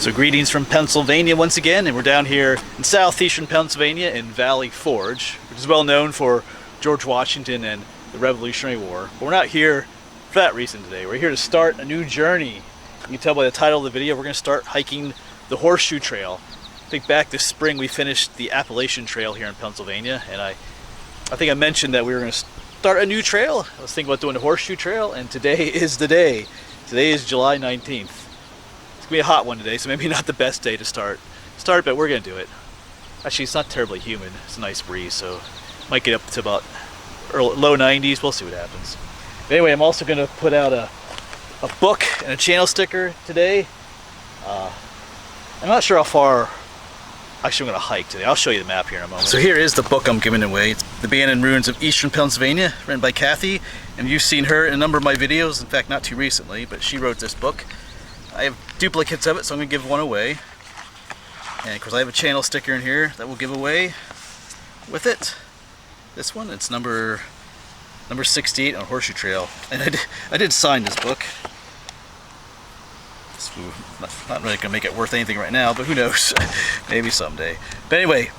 So greetings from Pennsylvania once again, and we're down here in southeastern Pennsylvania in Valley Forge, which is well known for George Washington and the Revolutionary War. But we're not here for that reason today. We're here to start a new journey. You can tell by the title of the video, we're going to start hiking the Horseshoe Trail. I think back this spring we finished the Appalachian Trail here in Pennsylvania, and I think I mentioned that we were going to start a new trail. I was thinking about doing the Horseshoe Trail, and today is the day. Today is July 19th. It's gonna be a hot one today, so maybe not the best day to start, but we're gonna do it. Actually, it's not terribly humid. It's a nice breeze, so might get up to about low 90s. We'll see what happens. But anyway, I'm also gonna put out a book and a channel sticker today. I'm not sure how far actually I'm gonna hike today. I'll show you the map here in a moment. So here is the book I'm giving away. It's The Abandoned Ruins of Eastern Pennsylvania, written by Kathy, and you've seen her in a number of my videos. In fact, not too recently, but she wrote this book. I have duplicates of it, so I'm going to give one away. And of course I have a channel sticker in here that we'll give away with it. This one, it's number 68 on Horseshoe Trail. And I did sign this book. It's not really going to make it worth anything right now, but who knows, maybe someday. But anyway,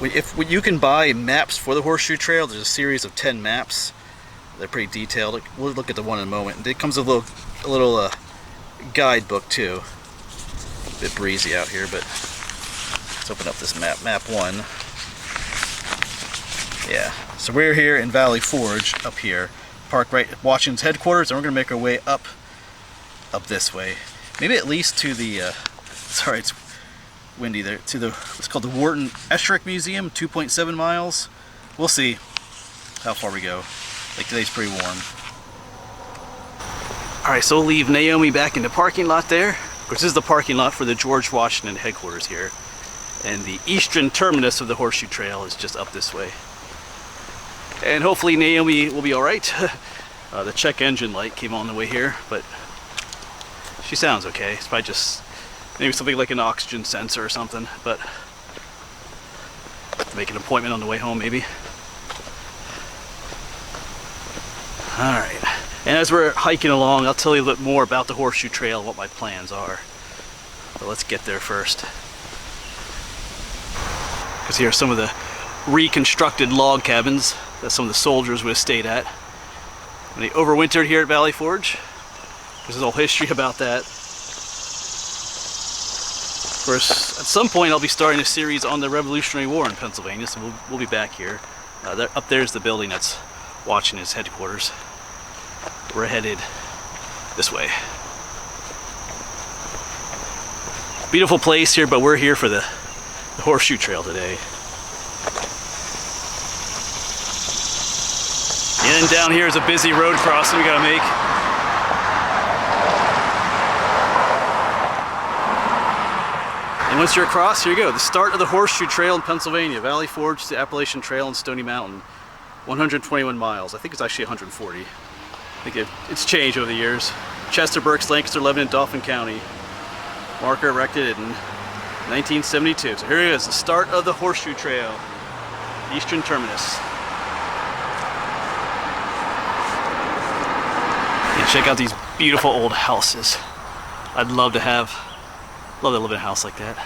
you can buy maps for the Horseshoe Trail. There's a series of 10 maps. They're pretty detailed. We'll look at the one in a moment. It comes with a little guidebook too. A bit breezy out here, but let's open up this map. Map 1. Yeah, so we're here in Valley Forge, up here, parked right at Washington's headquarters, and we're gonna make our way up this way. Maybe at least to the sorry, it's windy there, to the what's called the Wharton Esherick Museum, 2.7 miles. We'll see how far we go. Like, today's pretty warm. Alright, so we'll leave Naomi back in the parking lot there. Of course, this is the parking lot for the George Washington headquarters here. And the eastern terminus of the Horseshoe Trail is just up this way. And hopefully Naomi will be alright. The check engine light came on the way here, but she sounds okay. It's probably just maybe something like an oxygen sensor or something, but make an appointment on the way home maybe. Alright. And as we're hiking along, I'll tell you a little bit more about the Horseshoe Trail and what my plans are. But let's get there first. Because here are some of the reconstructed log cabins that some of the soldiers would have stayed at when they overwintered here at Valley Forge. There's a whole history about that. Of course, at some point I'll be starting a series on the Revolutionary War in Pennsylvania, so we'll be back here. Up there's the building that's Washington's headquarters. We're headed this way. Beautiful place here, but we're here for the Horseshoe Trail today. And down here is a busy road crossing we gotta make. And once you're across, here you go, the start of the Horseshoe Trail in Pennsylvania. Valley Forge to the Appalachian Trail and Stony Mountain. 121 miles. I think it's actually 140. I think it's changed over the years. Chester, Berks, Lancaster, Lebanon, Dauphin County. Marker erected in 1972. So here it is, the start of the Horseshoe Trail, eastern terminus. And check out these beautiful old houses. I'd love to live in a house like that.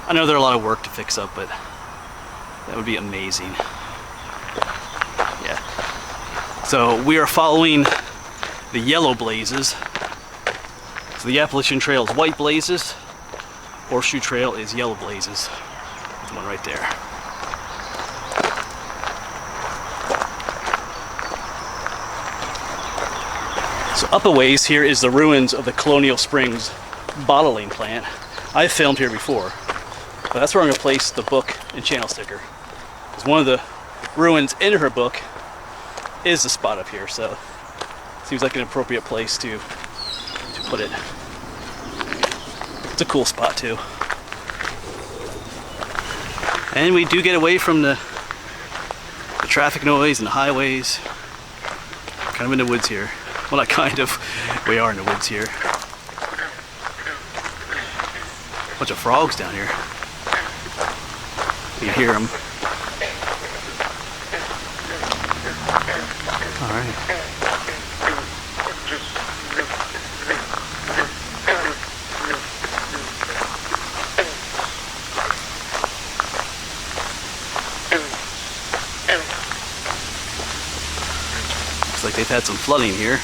I know there are a lot of work to fix up, but that would be amazing. So we are following the yellow blazes. So the Appalachian Trail is white blazes. Horseshoe Trail is yellow blazes. There's one right there. So up a ways here is the ruins of the Colonial Springs bottling plant. I've filmed here before, but that's where I'm going to place the book and channel sticker. Because one of the ruins in her book is the spot up here, so seems like an appropriate place to put it. It's a cool spot too. And we do get away from the traffic noise and the highways. Kind of in the woods here. Well, not kind of. We are in the woods here. Bunch of frogs down here. You can hear them. Alright. They've had some flooding here.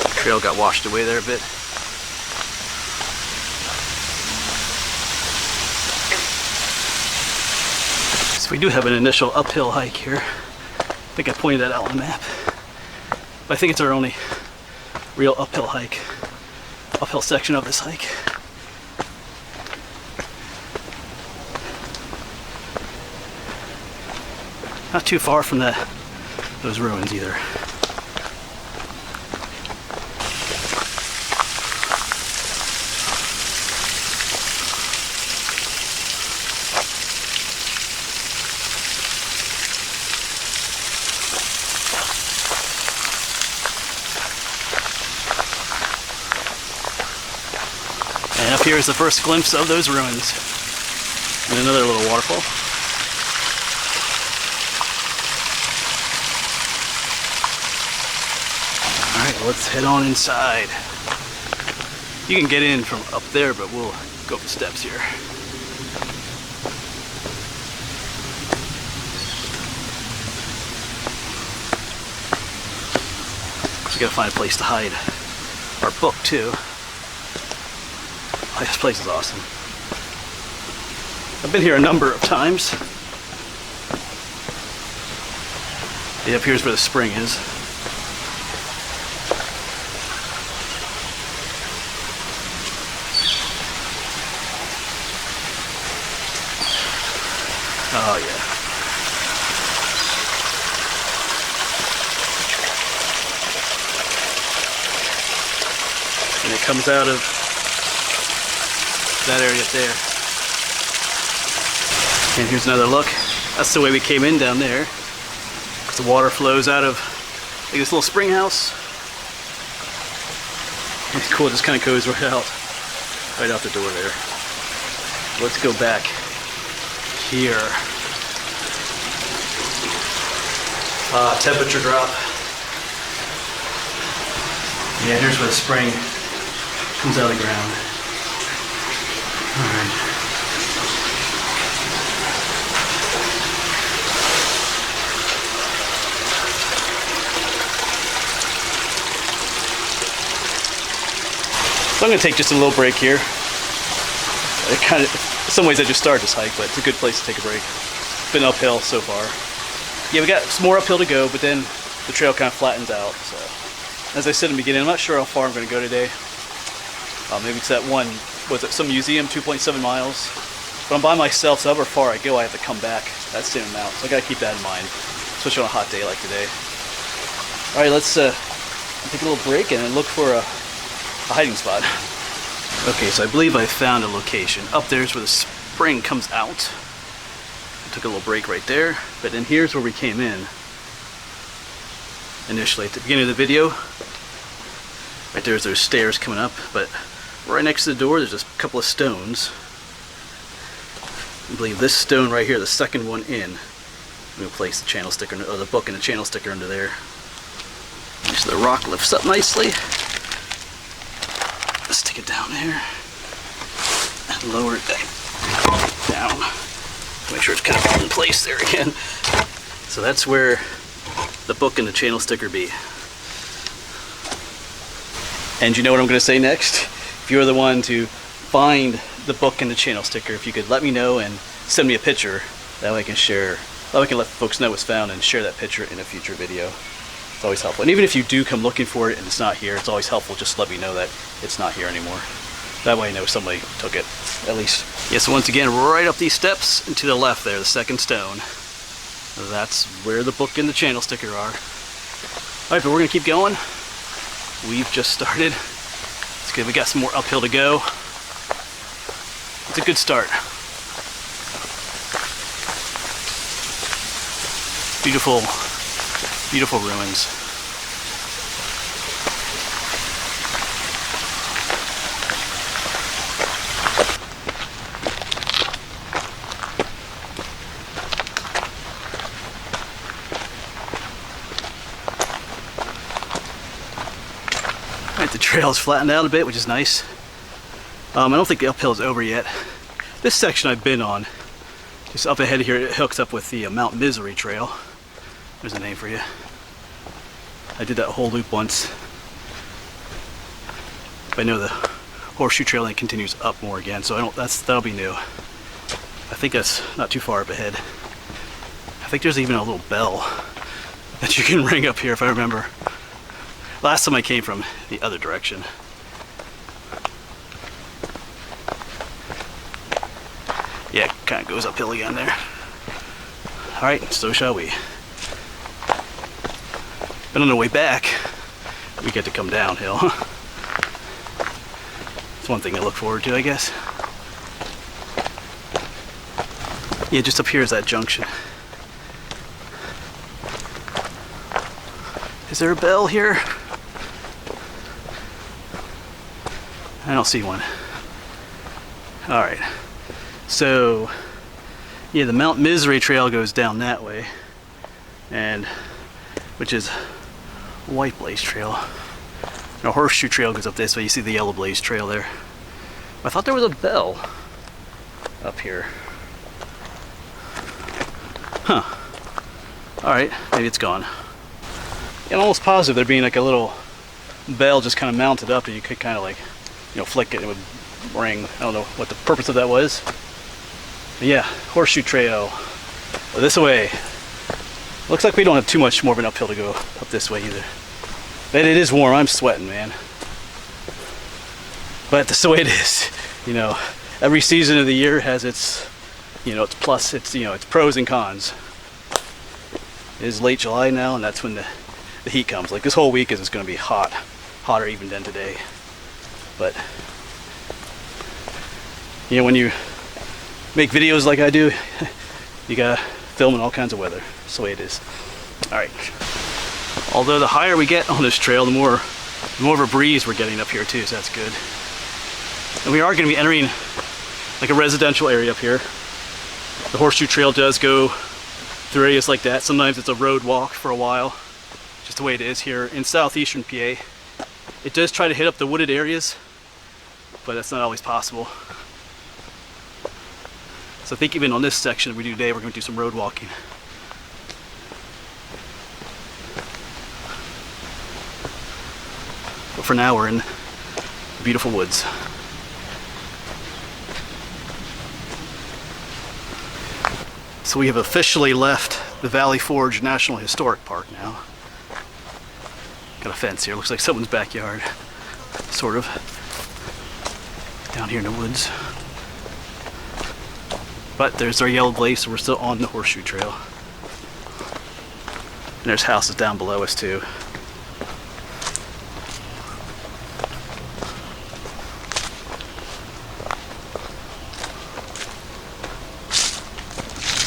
The trail got washed away there a bit. So we do have an initial uphill hike here. I think I pointed that out on the map. But I think it's our only real uphill section of this hike. Not too far from those ruins either. And up here is the first glimpse of those ruins. And another little waterfall. Alright, let's head on inside. You can get in from up there, but we'll go up the steps here. We gotta find a place to hide our book too. This place is awesome. I've been here a number of times. Yeah, up here's where the spring is. Oh yeah. And it comes out of that area up there. And here's another look. That's the way we came in down there. Because the water flows out of like this little spring house. It's cool, it just kind of goes right out the door there. Let's go back here. Temperature drop. Yeah, here's where the spring comes out of the ground. Alright. So I'm going to take just a little break here. In some ways I just started this hike, but it's a good place to take a break. It's been uphill so far. Yeah, we got some more uphill to go, but then the trail kind of flattens out. So, as I said in the beginning, I'm not sure how far I'm going to go today. Maybe it's that one, was it some museum, 2.7 miles. But I'm by myself, so however far I go, I have to come back that same amount. So I got to keep that in mind, especially on a hot day like today. All right, let's take a little break and then look for a hiding spot. Okay, so I believe I found a location. Up there's where the spring comes out. I took a little break right there, but then here's where we came in initially at the beginning of the video. Right there's those stairs coming up, but right next to the door there's just a couple of stones. I believe this stone right here, the second one in, we'll place the channel sticker, or the book and the channel sticker under there. So the rock lifts up nicely. Let's stick it down there and lower it down. Make sure it's kind of in place there again. So that's where the book and the channel sticker be. And you know what I'm going to say next? If you're the one to find the book and the channel sticker, if you could let me know and send me a picture, that way I can share, that way I can let folks know it's found and share that picture in a future video. It's always helpful. And even if you do come looking for it and it's not here, it's always helpful just to let me know that it's not here anymore. That way I know somebody took it, at least. Yes, once again, right up these steps and to the left there, the second stone. That's where the book and the channel sticker are. Alright, but we're going to keep going. We've just started. It's good, we got some more uphill to go. It's a good start. Beautiful, beautiful ruins. Alright, the trail's flattened out a bit, which is nice. I don't think the uphill is over yet. This section I've been on, just up ahead here, it hooks up with the Mount Misery Trail. There's a name for you. I did that whole loop once. But I know the Horseshoe Trail then continues up more again, so that'll be new. I think that's not too far up ahead. I think there's even a little bell that you can ring up here if I remember. Last time I came from the other direction. Yeah, it kind of goes uphill again there. Alright, so shall we. But on the way back, we get to come downhill. It's one thing I look forward to, I guess. Yeah, just up here is that junction. Is there a bell here? I don't see one. Alright. So, yeah, the Mount Misery Trail goes down that way. And, which is White Blaze Trail. And a Horseshoe Trail goes up this way. You see the Yellow Blaze Trail there. I thought there was a bell up here. Huh. Alright, maybe it's gone. Yeah, I'm almost positive there being like a little bell just kind of mounted up and you could kind of like, you know, flick it and it would ring. I don't know what the purpose of that was. But yeah, Horseshoe Trail. This way. Looks like we don't have too much more of an uphill to go up this way either. But it is warm. I'm sweating, man. But that's the way it is. You know, every season of the year has its, you know, its plus, its, you know, its pros and cons. It is late July now, and that's when the heat comes. Like this whole week is going to be hot, hotter even than today. But you know, when you make videos like I do, you gotta film in all kinds of weather. That's the way it is. All right. Although the higher we get on this trail, the more of a breeze we're getting up here too, so that's good. And we are going to be entering like a residential area up here. The Horseshoe Trail does go through areas like that. Sometimes it's a road walk for a while, just the way it is here in southeastern PA. It does try to hit up the wooded areas, but that's not always possible. So I think even on this section we do today, we're going to do some road walking. But for now, we're in beautiful woods. So we have officially left the Valley Forge National Historic Park now. Got a fence here, looks like someone's backyard, sort of, down here in the woods. But there's our Yellow Blaze, so we're still on the Horseshoe Trail. And there's houses down below us too.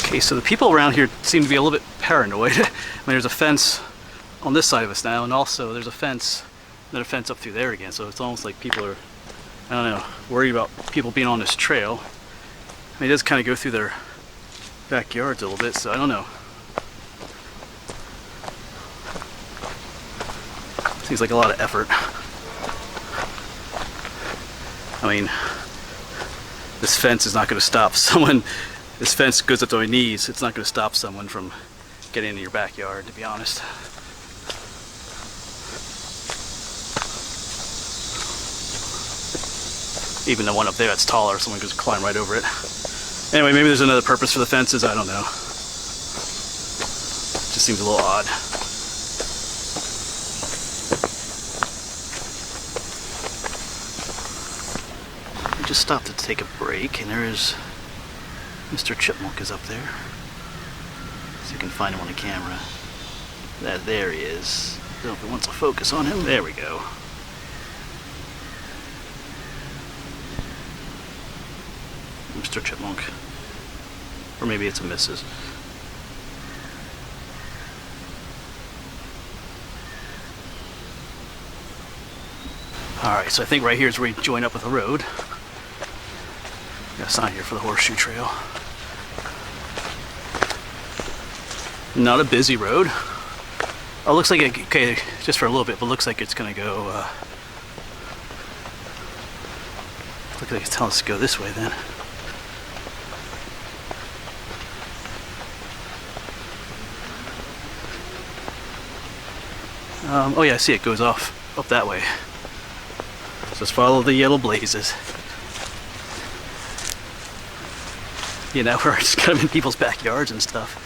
Okay, so the people around here seem to be a little bit paranoid. I mean, there's a fence on this side of us now, and also there's a fence, another fence up through there again. So it's almost like people are, I don't know, worried about people being on this trail. I mean, it does kind of go through their backyards a little bit, so I don't know. Seems like a lot of effort. I mean, this fence is not going to stop someone. This fence goes up to my knees. It's not going to stop someone from getting into your backyard, to be honest. Even the one up there that's taller, someone could just climb right over it. Anyway, maybe there's another purpose for the fences, I don't know. Just seems a little odd. We just stopped to take a break, and there is Mr. Chipmunk is up there. So you can find him on the camera. There he is. I don't know if it wants to focus on him. There we go. Mr. Chipmunk. Or maybe it's a Mrs. Alright, so I think right here is where we join up with the road. Got a sign here for the Horseshoe Trail. Not a busy road. Oh, looks like it, okay, just for a little bit, but looks like it's gonna go, looks like it's telling us to go this way then. Oh yeah, I see it goes off up that way. Just follow the yellow blazes. You know, we're just kind of in people's backyards and stuff.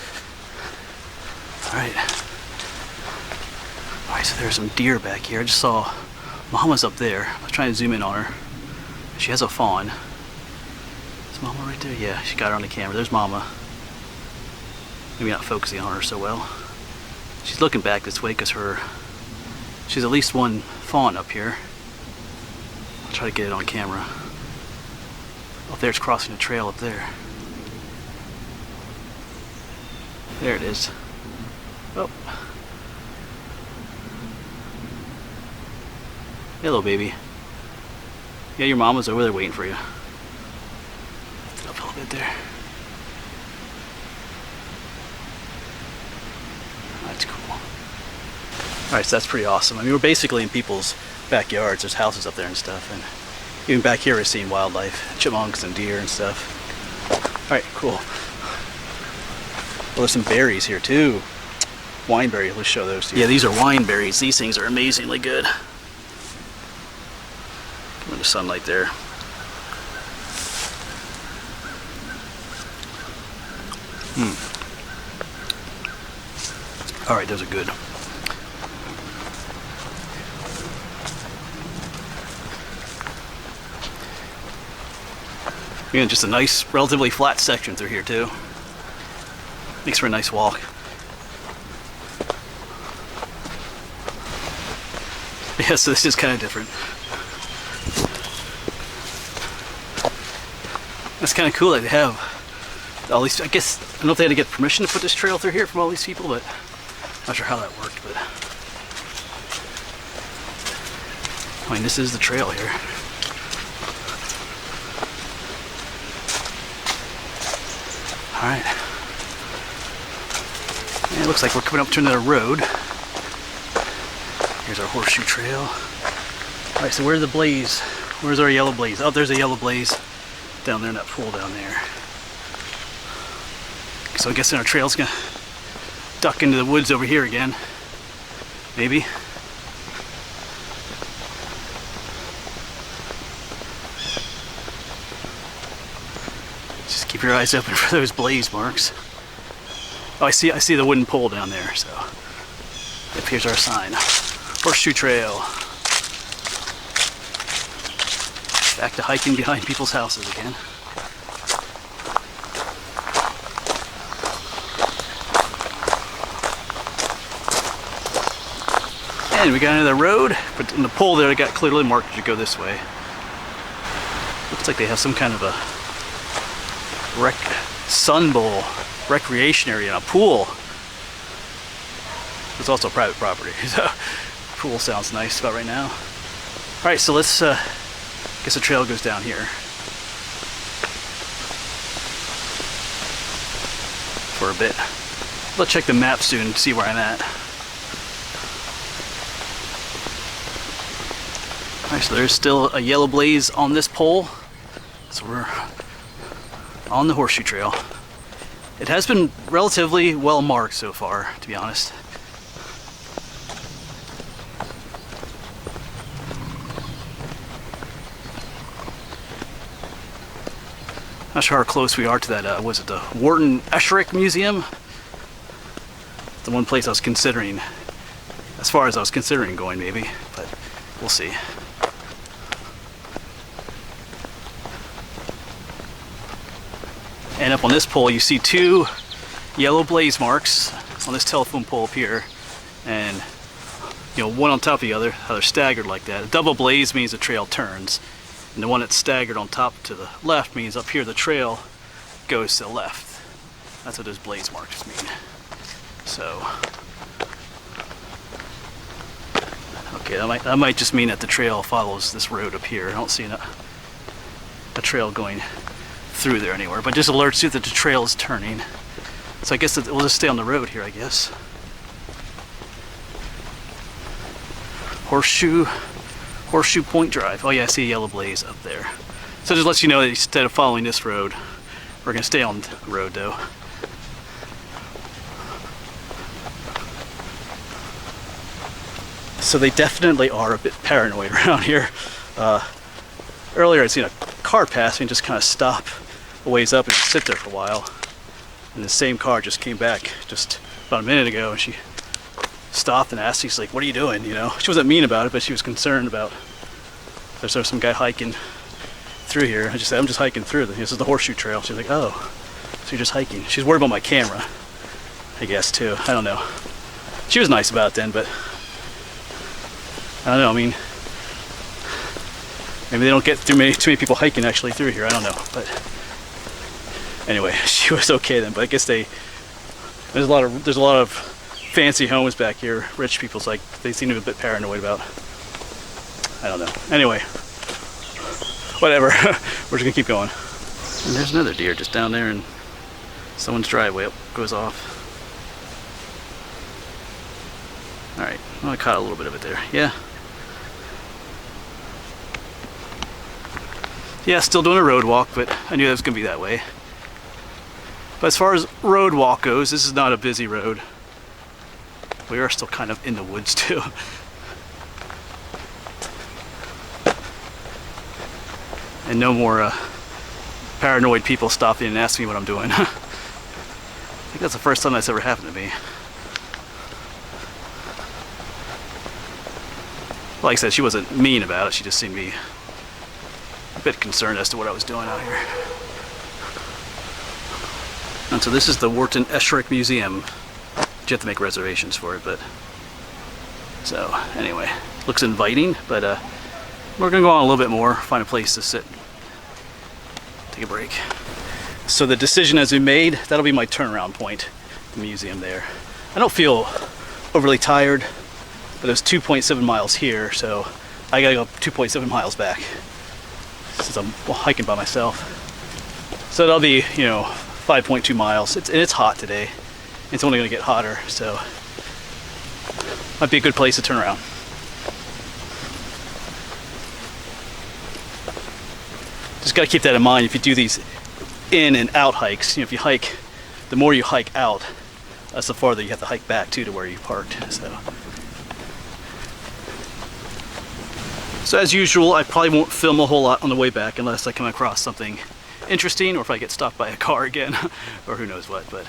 Alright. Alright, so there's some deer back here. I just saw Mama's up there. I was trying to zoom in on her. She has a fawn. Is Mama right there? Yeah, she got her on the camera. There's Mama. Maybe not focusing on her so well. She's looking back this way because she's at least one fawn up here. I'll try to get it on camera. Up there, it's crossing the trail up there. There it is. Oh. Hello, baby. Yeah, your mama's over there waiting for you. Up a little bit there. That's cool. Alright, so that's pretty awesome. I mean, we're basically in people's backyards. There's houses up there and stuff. And even back here, we're seeing wildlife, chipmunks and deer and stuff. Alright, cool. Well, there's some berries here too. Wine berries, let's show those to you. Yeah, these are wine berries. These things are amazingly good. Come in the sunlight there. Alright, those are good. Again, just a nice, relatively flat section through here too. Makes for a nice walk. Yeah, so this is kind of different. That's kind of cool that they have all these. I guess, I don't know if they had to get permission to put this trail through here from all these people, but I'm not sure how that worked. But I mean, this is the trail here. Alright. And it looks like we're coming up to another road. Here's our horseshoe trail. Alright, so where's the blaze? Where's our yellow blaze? Oh, there's a yellow blaze down there in that pool down there. So I guess our trail's gonna duck into the woods over here again. Maybe. Just keep your eyes open for those blaze marks. Oh, I see the wooden pole down there, so yep, here's our sign. Horseshoe Trail. Back to hiking behind people's houses again. And we got another road, but in the pole there, it got clearly marked to go this way. Looks like they have some kind of a sun bowl recreation area and a pool. It's also private property, so pool sounds nice about right now. All right, so let's guess the trail goes down here for a bit. Let's check the map soon to see where I'm at. Alright, so there's still a yellow blaze on this pole. So we're on the horseshoe trail. It has been relatively well marked so far, to be honest. Not sure how close we are to that, was it the Wharton Esherick Museum? The one place I was considering, as far as I was considering going maybe, but we'll see. And up on this pole you see two yellow blaze marks on this telephone pole up here, and you know, one on top of the other, how they're staggered like that. A double blaze means the trail turns, and the one that's staggered on top to the left means up here the trail goes to the left. That's what those blaze marks mean. So, okay, that might just mean that the trail follows this road up here. I don't see a trail going through there anywhere, but just alerts you that the trail is turning. So I guess we'll just stay on the road here, I guess. Horseshoe Point Drive. Oh yeah, I see a yellow blaze up there. So it just lets you know that instead of following this road, we're gonna stay on the road though. So they definitely are a bit paranoid around here. Earlier I'd seen a car pass me and just kind of stop a ways up and just sit there for a while. And the same car just came back just about a minute ago, and she stopped and asked, she's like, what are you doing? You know, she wasn't mean about it, but she was concerned about there's some guy hiking through here. I just said, I'm just hiking through. This is the Horseshoe Trail. She's like, oh, so you're just hiking. She's worried about my camera, I guess, too. I don't know. She was nice about it then, but I don't know. I mean, maybe they don't get too many people hiking actually through here. I don't know. But anyway, she was okay then. But I guess there's a lot of fancy homes back here. Rich people's like, they seem to be a bit paranoid about. I don't know. Anyway, whatever. We're just gonna keep going. And there's another deer just down there, and someone's driveway goes off. All right. Well, I caught a little bit of it there. Yeah. Yeah, still doing a road walk, but I knew that was gonna be that way. But as far as road walk goes, this is not a busy road. We are still kind of in the woods too. And no more paranoid people stopping and asking me what I'm doing. I think that's the first time that's ever happened to me. Like I said, she wasn't mean about it. She just seemed to be a bit concerned as to what I was doing out here. And so this is the Wharton Escherick Museum. You have to make reservations for it, but so anyway, looks inviting, but we're gonna go on a little bit more, find a place to sit, take a break. So the decision has been made. That'll be my turnaround point, the museum there. I don't feel overly tired, but it was 2.7 miles here, so I gotta go 2.7 miles back since I'm hiking by myself. So that'll be, 5.2 miles. It's hot today. It's only going to get hotter, so might be a good place to turn around. Just got to keep that in mind if you do these in and out hikes. If you hike, the more you hike out, that's the farther you have to hike back to where you parked. So as usual, I probably won't film a whole lot on the way back unless I come across something interesting, or if I get stopped by a car again, or who knows what. But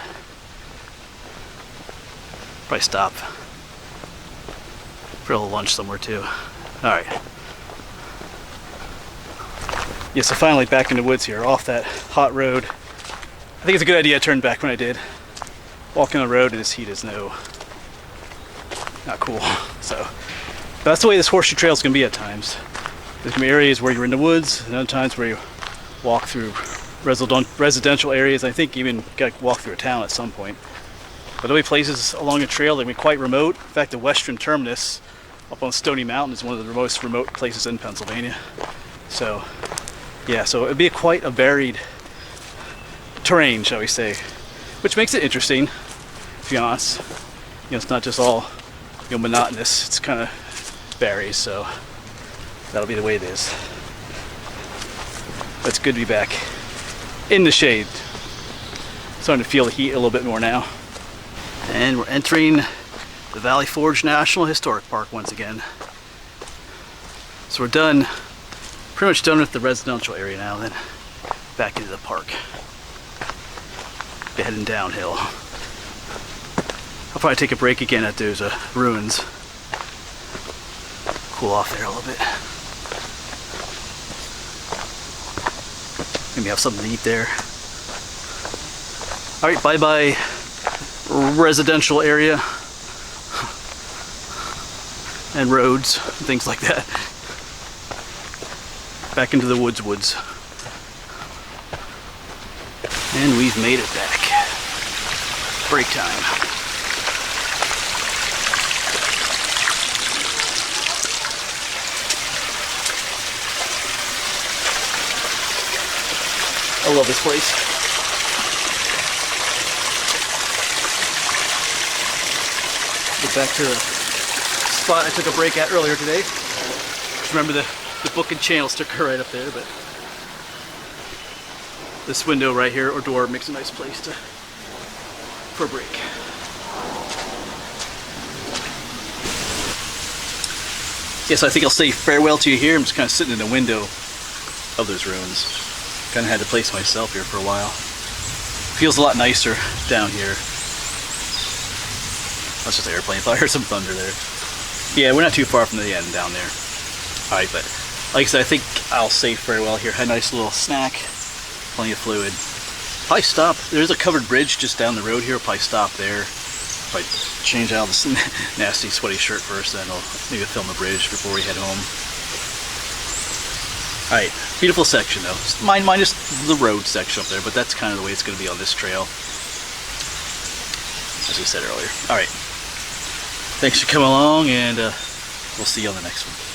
probably stop for a little lunch somewhere too. All right. Yeah, so finally back in the woods here, off that hot road. I think it's a good idea I turned back when I did. Walking on the road in this heat is not cool. So that's the way this Horseshoe Trail is going to be at times. There's going to be areas where you're in the woods, and other times where you walk through residential areas. I think even got to walk through a town at some point. But there'll be places along the trail that will be quite remote. In fact, the western terminus up on Stony Mountain is one of the most remote places in Pennsylvania. So, yeah, so it'd be quite a varied terrain, shall we say, which makes it interesting, to be honest. It's not just all monotonous. It's kind of varies, so that'll be the way it is. But it's good to be back in the shade. Starting to feel the heat a little bit more now. And we're entering the Valley Forge National Historic Park once again. So we're done, pretty much done with the residential area now, then back into the park. Be heading downhill. I'll probably take a break again at those ruins. Cool off there a little bit. Maybe have something to eat there. All right, bye-bye residential area and roads and things like that. Back into the woods. And we've made it back. Break time. I love this place. Get back to the spot I took a break at earlier today. Just remember the book and channel sticker right up there, but this window right here or door makes a nice place for a break. Yes, I think I'll say farewell to you here. I'm just kind of sitting in the window of those ruins. Kind of had to place myself here for a while. Feels a lot nicer down here. That's just an airplane. I thought I heard some thunder there. Yeah, we're not too far from the end down there. Alright, but like I said, I think I'll say farewell here. Had a nice little snack. Plenty of fluid. Probably stop. There's a covered bridge just down the road here. Probably stop there. Probably change out this nasty sweaty shirt first, then I'll maybe film the bridge before we head home. Alright, beautiful section though. Minus the road section up there, but that's kind of the way it's going to be on this trail. As we said earlier. Alright, thanks for coming along, and we'll see you on the next one.